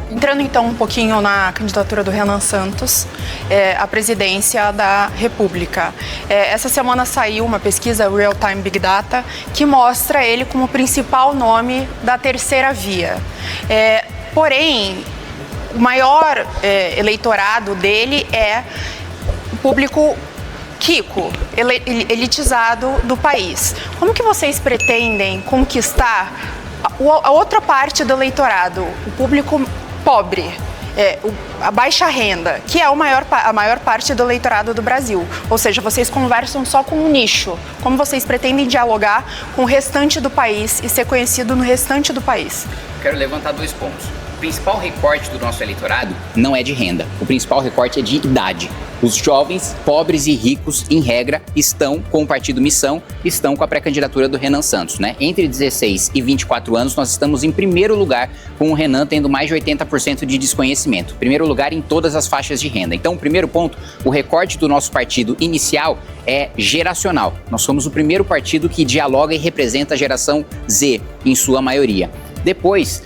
Entrando então um pouquinho na candidatura do Renan Santos à presidência da República. Essa semana saiu uma pesquisa Real Time Big Data que mostra ele como o principal nome da terceira via. Porém, o maior eleitorado dele é o público rico, elitizado do país. Como que vocês pretendem conquistar a outra parte do eleitorado, o público pobre, a baixa renda, que é a maior parte do eleitorado do Brasil? Ou seja, vocês conversam só com um nicho. Como vocês pretendem dialogar com o restante do país e ser conhecido no restante do país? Quero levantar 2 pontos. O principal recorte do nosso eleitorado não é de renda. O principal recorte é de idade. Os jovens, pobres e ricos, em regra, estão com o Partido Missão, estão com a pré-candidatura do Renan Santos, né? Entre 16 e 24 anos, nós estamos em primeiro lugar, com o Renan tendo mais de 80% de desconhecimento. Primeiro lugar em todas as faixas de renda. Então, o primeiro ponto, o recorte do nosso partido inicial é geracional. Nós somos o primeiro partido que dialoga e representa a geração Z, em sua maioria. Depois,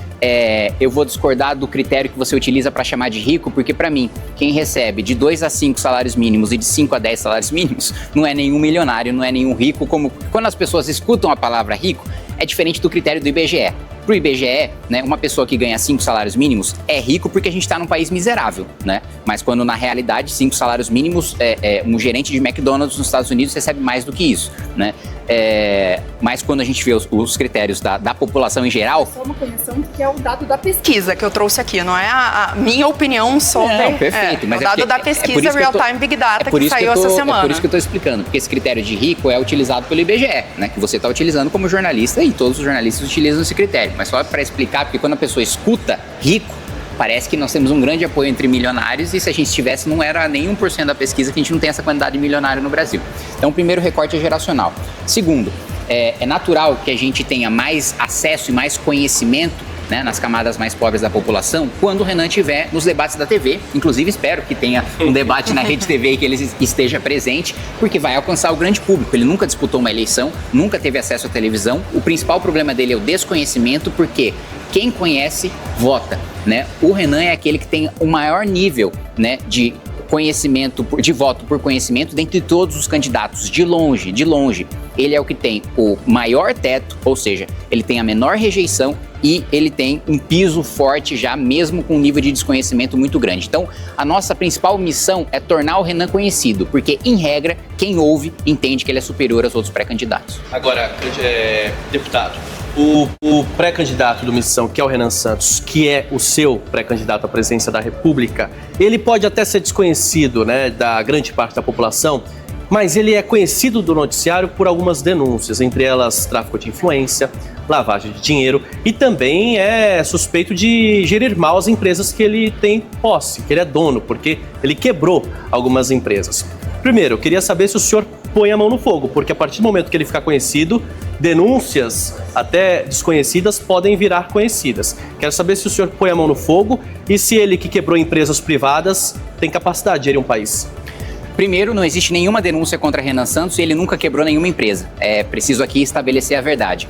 eu vou discordar do critério que você utiliza para chamar de rico, porque para mim, quem recebe de 2 a 5 salários mínimos e de 5 a 10 salários mínimos, não é nenhum milionário, não é nenhum rico. Como quando as pessoas escutam a palavra rico, é diferente do critério do IBGE. Para o IBGE, né, uma pessoa que ganha 5 salários mínimos é rico porque a gente está num país miserável, né? Mas quando na realidade 5 salários mínimos, um gerente de McDonald's nos Estados Unidos recebe mais do que isso, né? Mas quando a gente vê os critérios da população em geral... Só uma correção que é o dado da pesquisa que eu trouxe aqui, não é a minha opinião sobre... Não, perfeito. Mas o dado da pesquisa Real Time Big Data que saiu essa semana. É por isso que eu estou explicando, porque esse critério de rico é utilizado pelo IBGE, né? Que você está utilizando como jornalista e todos os jornalistas utilizam esse critério. Mas só para explicar, porque quando a pessoa escuta rico, parece que nós temos um grande apoio entre milionários e se a gente tivesse, não era nem 1% da pesquisa que a gente não tem essa quantidade de milionário no Brasil. Então, o primeiro recorte é geracional. Segundo, é natural que a gente tenha mais acesso e mais conhecimento, né, nas camadas mais pobres da população, quando o Renan estiver nos debates da TV. Inclusive, espero que tenha um debate na Rede TV e que ele esteja presente, porque vai alcançar o grande público. Ele nunca disputou uma eleição, nunca teve acesso à televisão. O principal problema dele é o desconhecimento, porque quem conhece, vota, né? O Renan é aquele que tem o maior nível, né, de conhecimento, de voto por conhecimento dentre todos os candidatos, de longe. Ele é o que tem o maior teto, ou seja, ele tem a menor rejeição e ele tem um piso forte já, mesmo com um nível de desconhecimento muito grande. Então, a nossa principal missão é tornar o Renan conhecido, porque, em regra, quem ouve entende que ele é superior aos outros pré-candidatos. Agora, deputado, o pré-candidato do Missão, que é o Renan Santos, que é o seu pré-candidato à presidência da República, ele pode até ser desconhecido, né, da grande parte da população, mas ele é conhecido do noticiário por algumas denúncias, entre elas tráfico de influência, lavagem de dinheiro e também é suspeito de gerir mal as empresas que ele tem posse, que ele é dono, porque ele quebrou algumas empresas. Primeiro, eu queria saber se o senhor põe a mão no fogo, porque a partir do momento que ele ficar conhecido, denúncias até desconhecidas podem virar conhecidas. Quero saber se o senhor põe a mão no fogo e se ele que quebrou empresas privadas tem capacidade de gerir um país. Primeiro, não existe nenhuma denúncia contra Renan Santos e ele nunca quebrou nenhuma empresa. É preciso aqui estabelecer a verdade.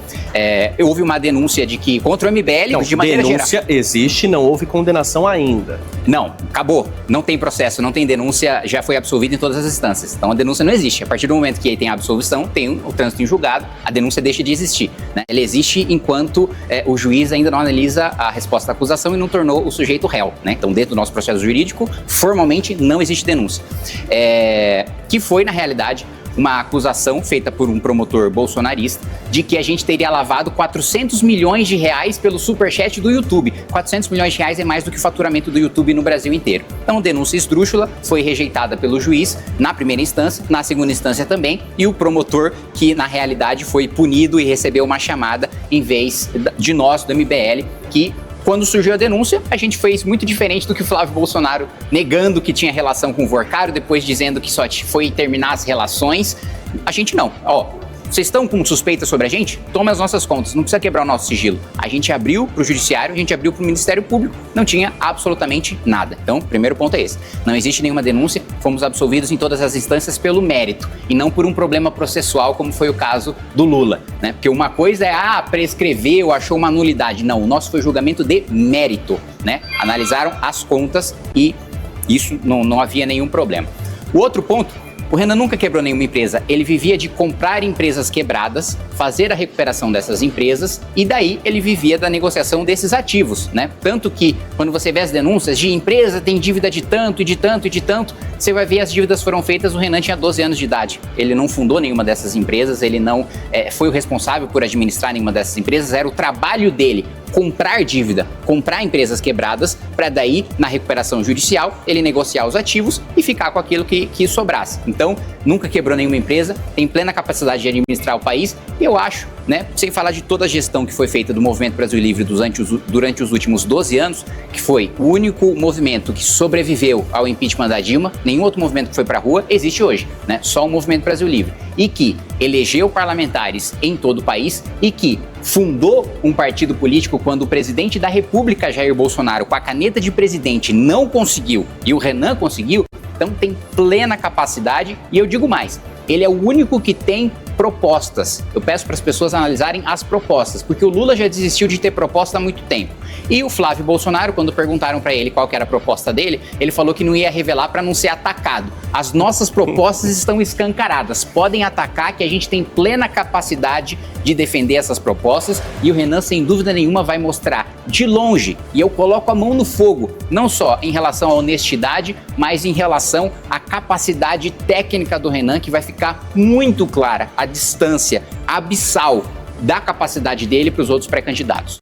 Houve uma denúncia de que contra o MBL, não, de maneira geral. Denúncia existe, não houve condenação ainda. Não, acabou. Não tem processo, não tem denúncia, já foi absolvido em todas as instâncias. Então a denúncia não existe. A partir do momento que ele tem a absolvição, tem o trânsito em julgado, a denúncia deixa de existir, né? Ele existe enquanto o juiz ainda não analisa a resposta da acusação e não tornou o sujeito réu, né? Então, dentro do nosso processo jurídico, formalmente não existe denúncia. Que foi, na realidade, uma acusação feita por um promotor bolsonarista de que a gente teria lavado 400 milhões de reais pelo superchat do YouTube. 400 milhões de reais é mais do que o faturamento do YouTube no Brasil inteiro. Então, denúncia esdrúxula, foi rejeitada pelo juiz na primeira instância, na segunda instância também, e o promotor, que na realidade foi punido e recebeu uma chamada em vez de nós, do MBL, que... Quando surgiu a denúncia, a gente fez muito diferente do que o Flávio Bolsonaro, negando que tinha relação com o Vorcário, depois dizendo que só foi terminar as relações. A gente não. Vocês estão com suspeita sobre a gente? Toma as nossas contas, não precisa quebrar o nosso sigilo. A gente abriu para o Judiciário, a gente abriu para o Ministério Público, não tinha absolutamente nada. Então, o primeiro ponto é esse. Não existe nenhuma denúncia, fomos absolvidos em todas as instâncias pelo mérito e não por um problema processual, como foi o caso do Lula, né? Porque uma coisa é, prescreveu, achou uma nulidade. Não, o nosso foi julgamento de mérito, né? Analisaram as contas e isso não havia nenhum problema. O outro ponto, o Renan nunca quebrou nenhuma empresa, ele vivia de comprar empresas quebradas, fazer a recuperação dessas empresas e daí ele vivia da negociação desses ativos, né? Tanto que quando você vê as denúncias de empresa tem dívida de tanto e de tanto e de tanto, você vai ver as dívidas foram feitas, o Renan tinha 12 anos de idade. Ele não fundou nenhuma dessas empresas, ele não foi o responsável por administrar nenhuma dessas empresas, era o trabalho dele comprar dívida, comprar empresas quebradas, para daí, na recuperação judicial, ele negociar os ativos e ficar com aquilo que sobrasse. Então, nunca quebrou nenhuma empresa, tem plena capacidade de administrar o país e eu acho, né, sem falar de toda a gestão que foi feita do Movimento Brasil Livre durante os últimos 12 anos, que foi o único movimento que sobreviveu ao impeachment da Dilma, nenhum outro movimento que foi para a rua existe hoje, né? Só o Movimento Brasil Livre. E que elegeu parlamentares em todo o país e que fundou um partido político quando o presidente da República, Jair Bolsonaro, com a caneta de presidente, não conseguiu e o Renan conseguiu, então tem plena capacidade e eu digo mais, ele é o único que tem propostas. Eu peço para as pessoas analisarem as propostas, porque o Lula já desistiu de ter proposta há muito tempo. E o Flávio Bolsonaro, quando perguntaram para ele qual que era a proposta dele, ele falou que não ia revelar para não ser atacado. As nossas propostas estão escancaradas. Podem atacar, que a gente tem plena capacidade de defender essas propostas e o Renan, sem dúvida nenhuma, vai mostrar de longe, e eu coloco a mão no fogo, não só em relação à honestidade, mas em relação à capacidade técnica do Renan, que vai ficar muito clara a distância abissal da capacidade dele para os outros pré-candidatos.